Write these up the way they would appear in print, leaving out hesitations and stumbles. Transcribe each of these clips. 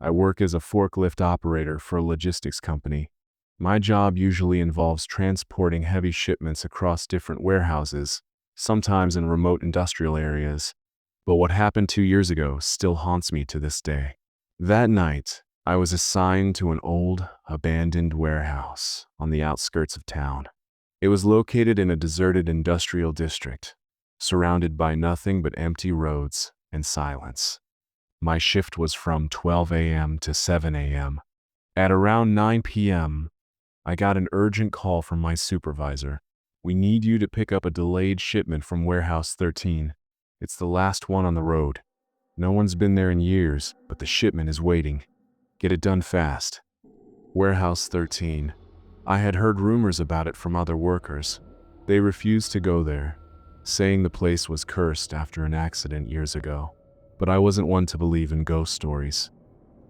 I work as a forklift operator for a logistics company. My job usually involves transporting heavy shipments across different warehouses, sometimes in remote industrial areas. But what happened 2 years ago still haunts me to this day. That night, I was assigned to an old, abandoned warehouse on the outskirts of town. It was located in a deserted industrial district, surrounded by nothing but empty roads and silence. My shift was from 12 a.m. to 7 a.m. At around 9 p.m., I got an urgent call from my supervisor. "We need you to pick up a delayed shipment from Warehouse 13. It's the last one on the road. No one's been there in years, but the shipment is waiting. Get it done fast." Warehouse 13. I had heard rumors about it from other workers. They refused to go there, saying the place was cursed after an accident years ago. But I wasn't one to believe in ghost stories.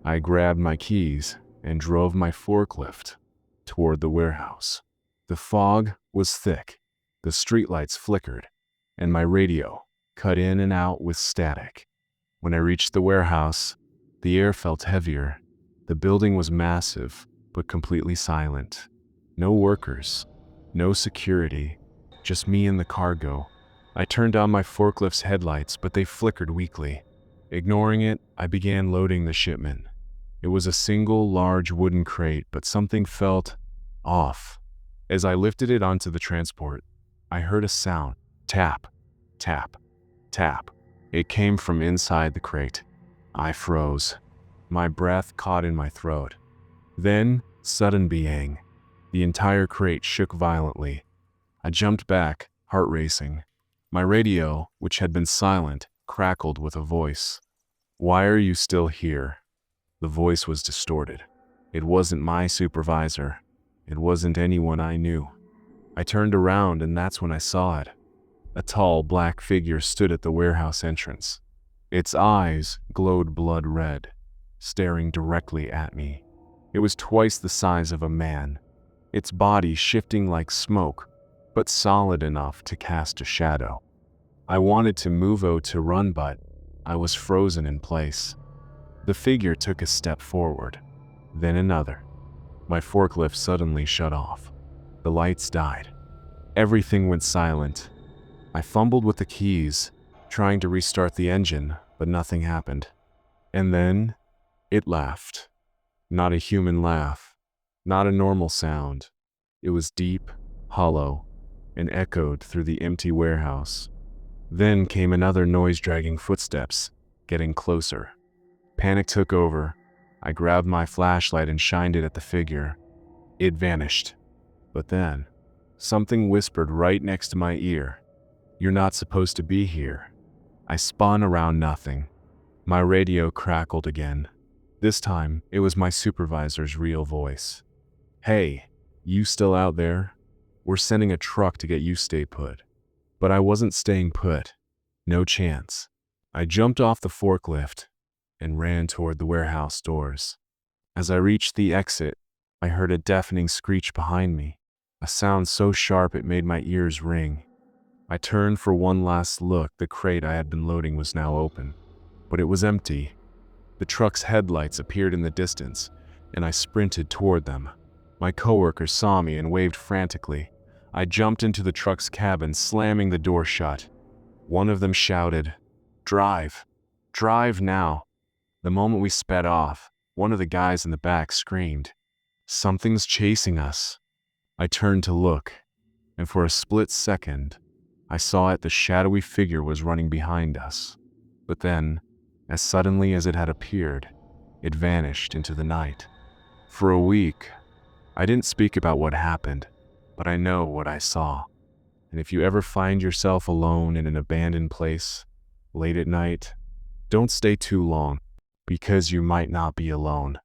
I grabbed my keys and drove my forklift toward the warehouse. The fog was thick, the streetlights flickered, and my radio cut in and out with static. When I reached the warehouse, the air felt heavier. The building was massive, but completely silent. No workers, no security, just me and the cargo. I turned on my forklift's headlights, but they flickered weakly. Ignoring it, I began loading the shipment. It was a single large wooden crate, but something felt off. As I lifted it onto the transport, I heard a sound. Tap, tap, tap. It came from inside the crate. I froze. My breath caught in my throat. Then, sudden bang. The entire crate shook violently. I jumped back, heart racing. My radio, which had been silent, crackled with a voice. "Why are you still here?" The voice was distorted. It wasn't my supervisor. It wasn't anyone I knew. I turned around, and that's when I saw it. A tall, black figure stood at the warehouse entrance. Its eyes glowed blood red, staring directly at me. It was twice the size of a man, its body shifting like smoke, but solid enough to cast a shadow. I wanted to move to run, but I was frozen in place. The figure took a step forward, then another. My forklift suddenly shut off. The lights died. Everything went silent. I fumbled with the keys, trying to restart the engine, but nothing happened. And then, it laughed. Not a human laugh, not a normal sound. It was deep, hollow, and echoed through the empty warehouse. Then came another noise-dragging footsteps, getting closer. Panic took over. I grabbed my flashlight and shined it at the figure. It vanished. But then, something whispered right next to my ear. "You're not supposed to be here." I spun around nothing. My radio crackled again. This time, it was my supervisor's real voice. "Hey, you still out there? We're sending a truck to get you stay put." But I wasn't staying put. No chance. I jumped off the forklift and ran toward the warehouse doors. As I reached the exit, I heard a deafening screech behind me, a sound so sharp it made my ears ring. I turned for one last look. The crate I had been loading was now open, but it was empty. The truck's headlights appeared in the distance, and I sprinted toward them. My coworkers saw me and waved frantically. I jumped into the truck's cabin, slamming the door shut. One of them shouted, "Drive! Drive now!" The moment we sped off, one of the guys in the back screamed, "Something's chasing us." I turned to look, and for a split second, I saw it. The shadowy figure was running behind us. But then, as suddenly as it had appeared, it vanished into the night. For a week, I didn't speak about what happened, but I know what I saw. And if you ever find yourself alone in an abandoned place, late at night, don't stay too long, because you might not be alone.